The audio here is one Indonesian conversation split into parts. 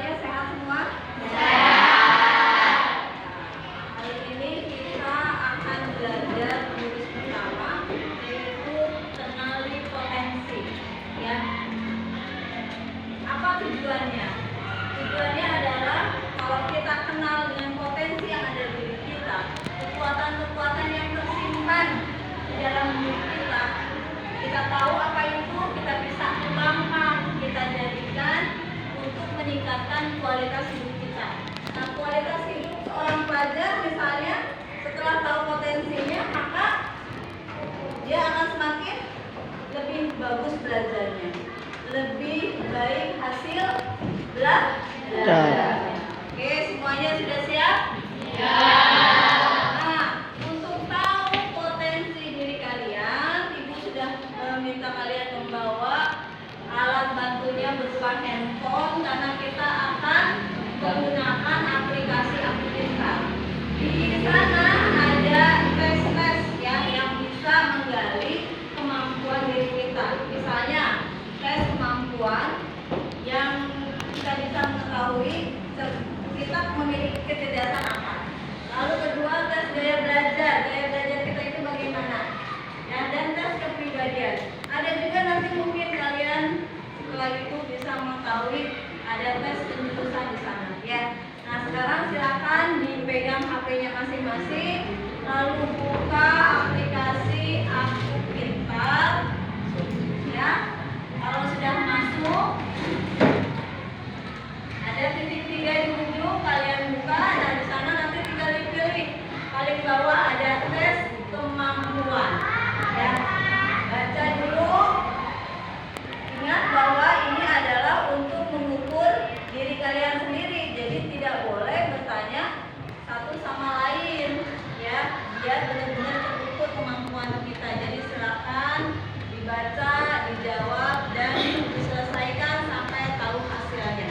semuanya sehat semua? Hari ini kita akan belajar jurus pertama, yaitu kenali potensi. Ya. Apa tujuannya? Tujuannya adalah kalau kita kenal dengan potensi yang ada di diri kita, kekuatan-kekuatan yang tersimpan di dalam diri kita tahu apa itu, kita bisa kembangkan, kita jadikan untuk meningkatkan kualitas hidup kita. Nah, kualitas hidup seorang pelajar misalnya setelah tahu potensinya, maka dia akan semakin lebih bagus belajarnya, lebih baik hasil belajar. Oke, semuanya sudah siap? Ya. Nah, untuk tahu potensi diri kalian, Ibu sudah meminta kalian membawa alat bantunya berupa handphone karena kita akan menggunakan aplikasi pintar. Di sana ada tes-tes ya yang bisa menggali kemampuan diri kita. Misalnya tes kemampuan yang kita bisa mengetahui kita memiliki kecerdasan apa. Lalu kedua, tes gaya belajar. Gaya belajar kita itu bagaimana? Ya, dan tes kepribadian. Ada juga nanti mungkin kalian setelah itu bisa mengetahui ada tes penjurusan di sana. Ya. Nah, sekarang silakan dipegang HP-nya masing-masing, lalu buka aplikasi Aku Pintar. Ya. Kalau sudah masuk, ada titik 3 di ujung, kalian buka. Nah, di sana nanti tinggal dipilih. Paling bawah ada tes kemampuan. Ya, baca dulu. Ingat bahwa ini adalah untuk mengukur diri kalian sendiri. Jadi tidak boleh bertanya satu sama lain. Ya, biar benar-benar terukur kemampuan kita. Jadi silakan dibaca, dijawab, dan diselesaikan sampai tahu hasilnya.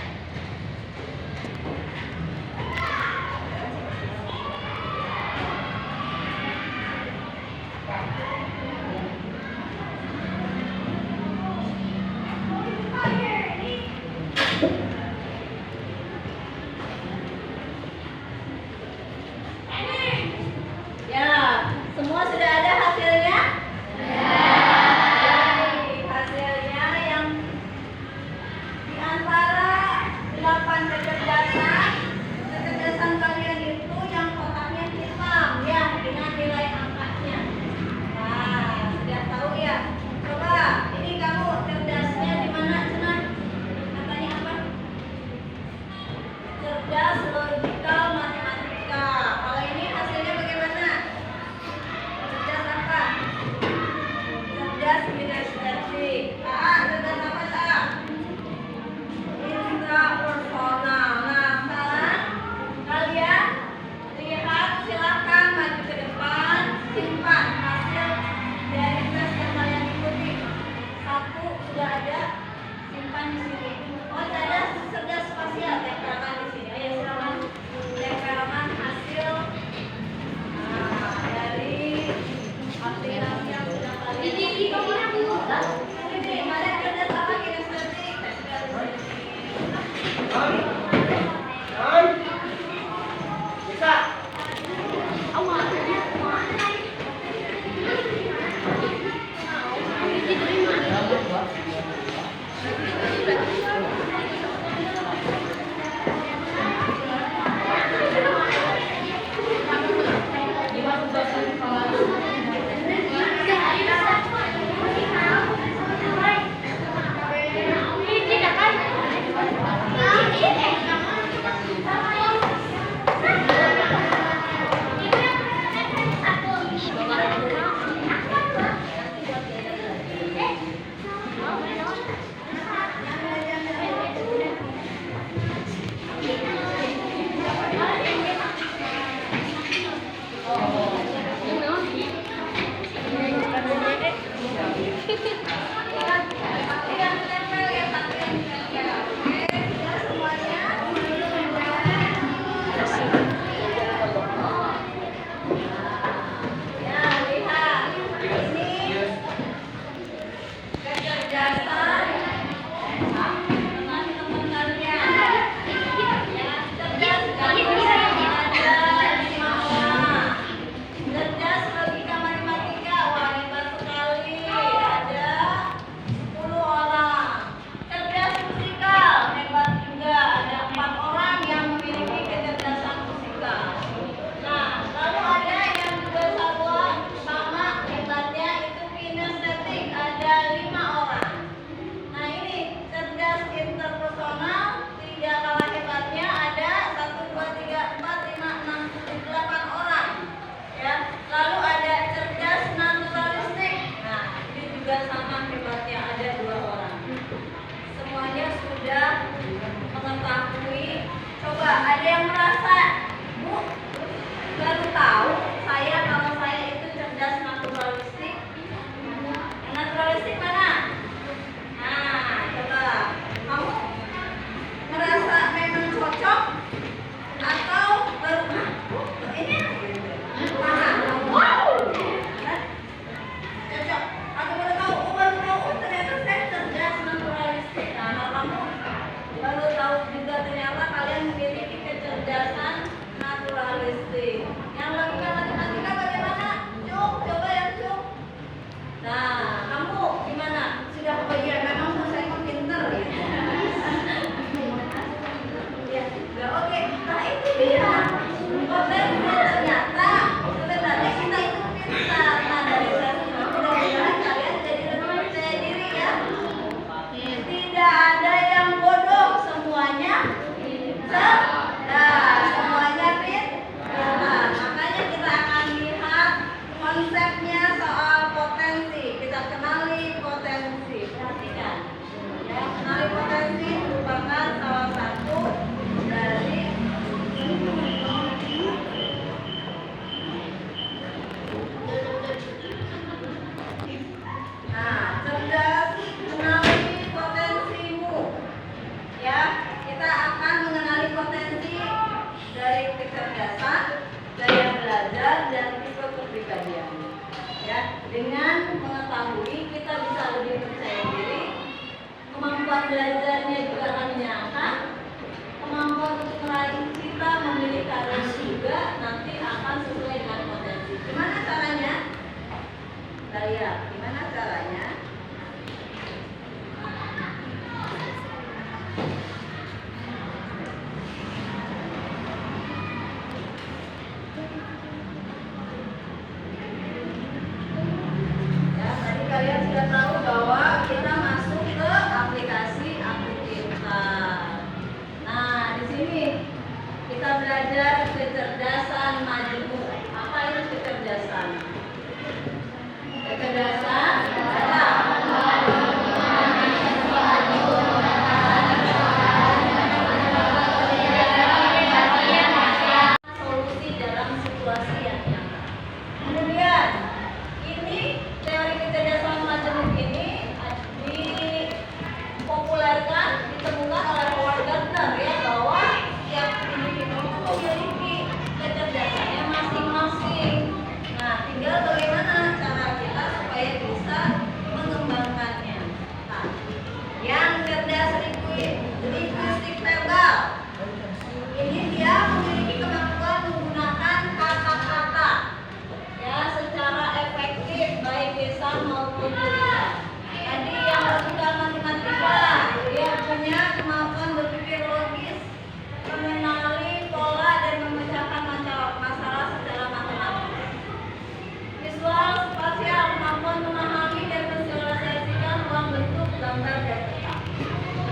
Ada yang merasa, Bu, baru tahu saya kalau saya itu cerdas naturalistik. Yang naturalistik mana? Nah, coba kamu merasa memang cocok atau baru ini mana? Wow, cocok. Aku baru tahu, ternyata saya cerdas naturalistik. Nah, kalau kamu baru tahu juga ternyata kalian memiliki kecerdasan naturalistik. Yang lakukan matematika bagaimana? Cuk, coba yang cuk. Nah, kamu gimana? Sudah kebagian memang saya pinter ya. Ya, enggak oke. Nah, itu dia. Ternyata sebenarnya kita itu pintar. Nah, dari sesi mudah-mudahan kalian jadi lebih percaya diri ya. Tidak ada yang bodoh, semuanya cerdas, semuanya pintar. Makanya kita akan lihat konsepnya soal potensi. Kita kenali potensi. Perhatikan. Ya, kenali potensi merupakan salah satu dari cerdas, kenali potensimu. Ya, kita akan mengenali potensi dari kecerdasan, daya belajar, dan tipe kepribadian. Ya, dengan mengetahui kita bisa lebih percaya diri, kemampuan belajarnya juga akan menyenangkan, kemampuan untuk meraih cita, memilih karir juga nanti akan sesuai dengan potensi. Gimana caranya? Kita lihat, gimana caranya? Kalian sudah tahu bahwa kita masuk ke aplikasi Aku Pintar. Nah, di sini kita belajar kecerdasan majemuk. Apa itu kecerdasan? Kecerdasan solusi dalam situasi yang nyata. Kemudian ini teori kecerdasan majemuk ini dipopulerkan, ditemukan oleh Howard Gardner ya, bahwa setiap individu itu memiliki kecerdasannya masing-masing. Nah, tinggal bagaimana cara kita supaya bisa mengembangkannya. Nah, yang cerdas linguistik verbal ini dia memiliki kemampuan menggunakan kata-kata ya secara efektif baik lisan maupun tulisan. Tadi yang lakukan matematika dia punya kemampuan berpikir logis, mengenali pola dan memecahkan masalah secara matematis. Visual spasial kemampuan memahami dan visualisasikan ruang bentuk gambar dan peta.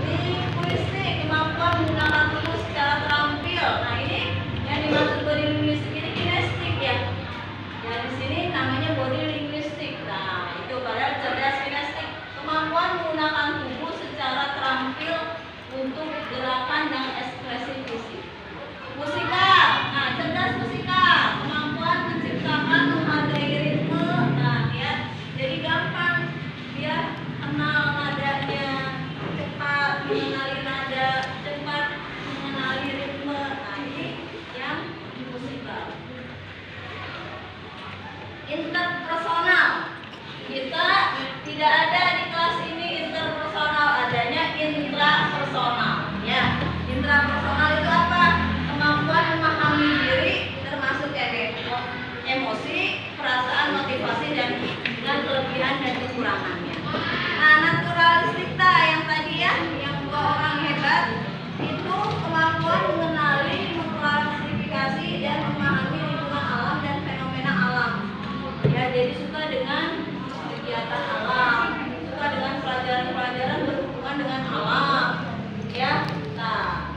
Linguistik kemampuan menggunakan tubuh secara terampil. Nah, ini yang dimaksud body linguistik ini kinestik ya. Ya, di sini namanya body linguistik. Nah, itu padahal cerdas kinestik, kemampuan menggunakan tubuh secara terampil untuk gerakan dan ekspresi fisik. Musikal, nah cerdas musikal, kemampuan menciptakan menghargai ritme. Nah, ya, jadi gampang dia kenal nadanya, cepat mengenali nada, cepat mengenali ritme. Nah, ini yang musikal. Interpersonal, kita tidak ada di kelas ini interpersonal, adanya intrapersonal ya. Intrapersonal itu apa? Kemampuan memahami diri termasuk emosi, perasaan, motivasi dan kelebihan dan kekurangannya. Nah, naturalistik yang tadi ya, yang dua orang hebat itu kemampuan mengenali, mengklasifikasi dan memahami lingkungan alam dan fenomena alam. Ya, jadi suka dengan kegiatan alam, suka dengan pelajaran-pelajaran berhubungan dengan alam. Ya, nah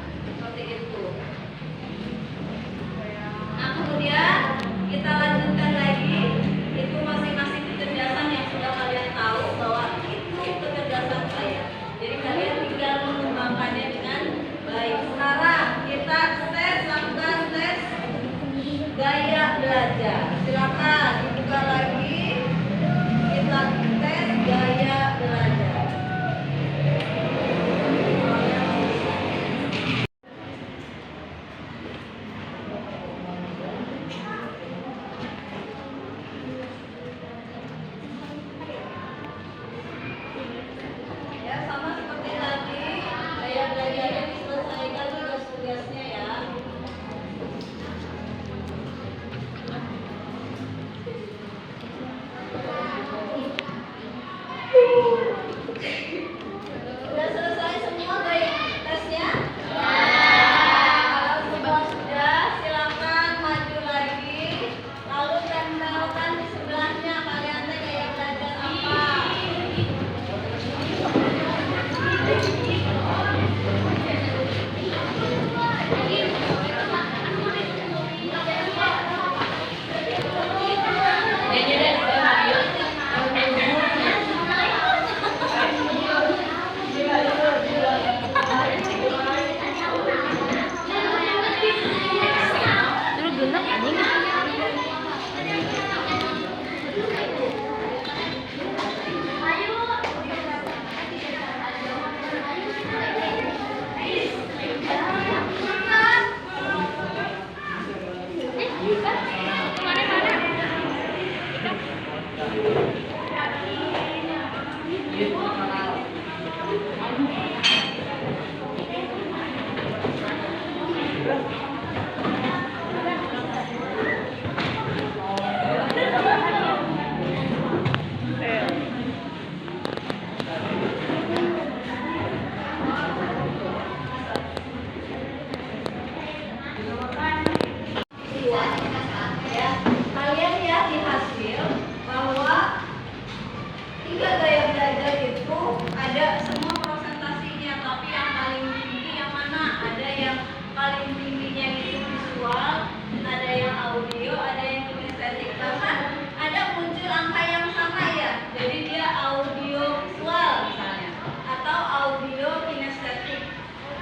yang paling tingginya itu visual, ada yang audio, ada yang kinestetik. Bahkan ada muncul angka yang sama ya. Jadi dia audio visual misalnya atau audio kinestetik.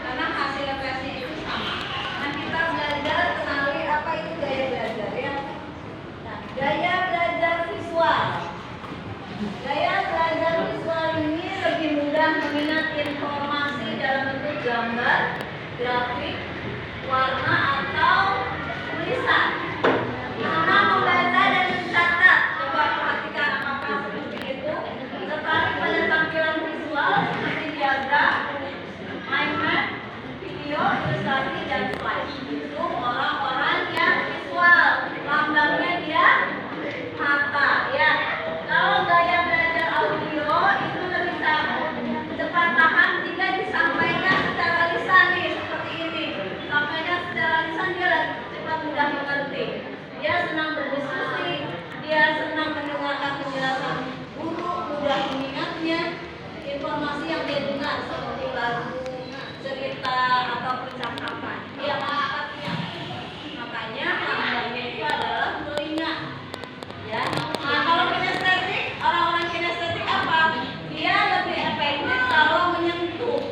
Karena hasil versi itu sama. Nah, kita belajar kenali apa itu gaya belajar ya. Nah, gaya belajar visual. Gaya belajar visual ini lebih mudah mengingat informasi dalam bentuk gambar, grafik, warna atau tulisan. Karena membaca dan mencatat, coba perhatikan apakah seperti itu. Tertarik pada tampilan visual seperti diagram, mind map, video, ilustrasi, dan slide. Itu orang-orang yang visual. Lambangnya dia mata ya. Kalau gaya belajar audio itu lebih cepat paham jika disampaikan secara lisan nih, seperti ini. Sampaikan secara lisan dia cepat mudah mengerti. Dia senang berdiskusi, dia senang mendengarkan penjelasan guru, mudah mengingatnya informasi yang dia dengar seperti lagu, cerita atau percakapan. Dia mengangkatnya. Makanya lambangnya itu adalah telinga. Ya. Nah, kalau kinestetik, orang-orang kinestetik apa? Dia lebih efektif kalau menyentuh,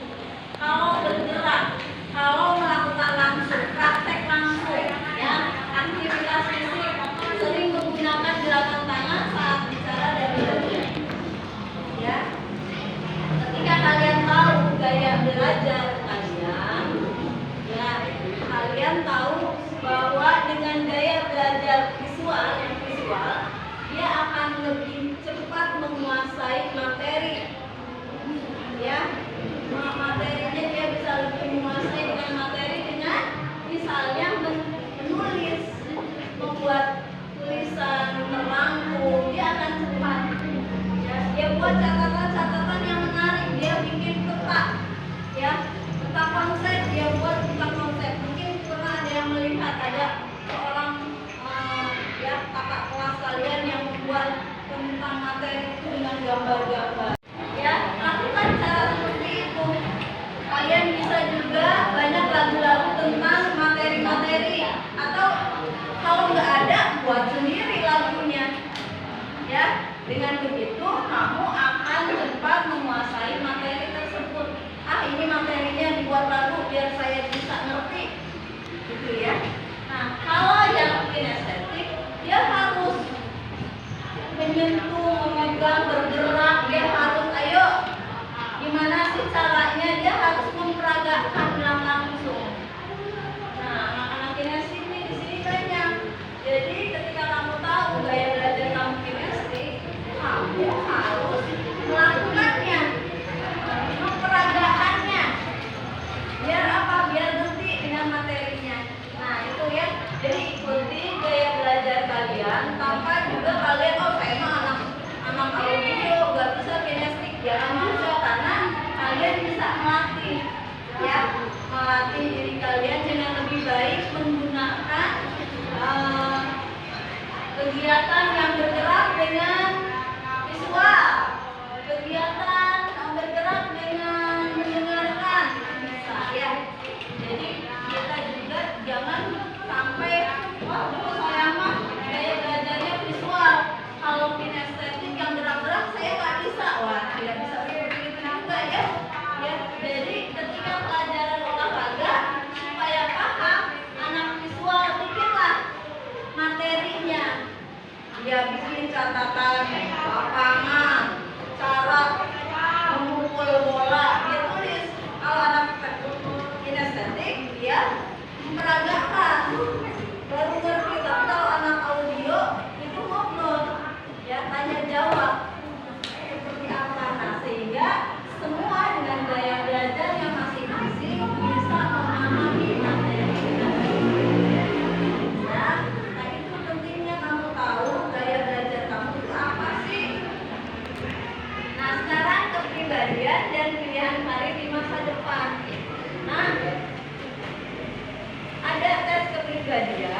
kalau bergerak, kalau melakukan langsung, praktek langsung, ya, aktivitas fisik, sering menggunakan gerakan tangan saat bicara dan belajar. Ya. Ketika kalian tahu gaya belajar kalian, ya, kalian tahu bahwa dengan gaya belajar visual, dia akan lebih cepat menguasai materi. Ya, materinya dia bisa lebih menguasai dengan materi dengan misalnya menulis, membuat tulisan terangkum, dia akan cepat. Ya, dia buat catatan-catatan yang menarik, dia bikin peta. Ya, peta konsep, dia buat peta konsep. Mungkin pernah ada yang melihat ada seorang ya kakak kelas kalian yang membuat tentang materi itu dengan gambar-gambar. Ya, lakukan cara seperti itu. Kalian bisa juga banyak lagu-lagu tentang materi-materi, atau kalau nggak ada buat sendiri lagunya. Ya, dengan begitu kamu akan cepat menguasai materi tersebut. Ah, ini materinya dibuat lagu biar saya bisa ngerti, gitu ya. Nah, kalau yang kinestetik, dia harus menyentuh, memegang, bergerak, dia harus, ayo, gimana sih caranya, dia harus memperagakan dengan langsung. Nah, anak-anak kinestetik nih di sini banyak. Jadi ketika kamu tahu gaya belajar kamu kinestetik, kamu harus melakukannya, memperagakannya. Biar apa? Biar ngerti dengan materinya. Nah, itu ya. Jadi ikuti gaya belajar kalian tanpa juga kalian, oh saya mah anak audio gak bisa kinestetik. Jangan maksa, karena kalian bisa melatih, ya, melatih diri kalian dengan lebih baik menggunakan kegiatan yang bergerak dengan visual, kegiatan yang bergerak dengan mendengarkan, bisa ya. Jadi kita juga jangan sampai, wah saya mah gaya belajarnya visual, kalau kinestetik yang gerak-gerak saya nggak bisa. Wah, tidak bisa seperti itu juga ya. Ya, jadi ketika pelajaran olahraga supaya paham, anak visual bikinlah materinya. Dia bikin catatan lapangan, cara memukul bola, dia tulis. Kalau anak kinestetik, dia memperagakan, baru ngerti. Tapi kalau anak audio itu ngobrol, ya, tanya jawab seperti apa. Nah, sehingga semua dengan gaya belajar yang masing-masing bisa memahami materi. Ya, nah itu pentingnya kamu tahu gaya belajar kamu itu apa sih. Nah, sekarang kepribadian dan pilihan karir di masa depan. Nah, ada tes kepribadian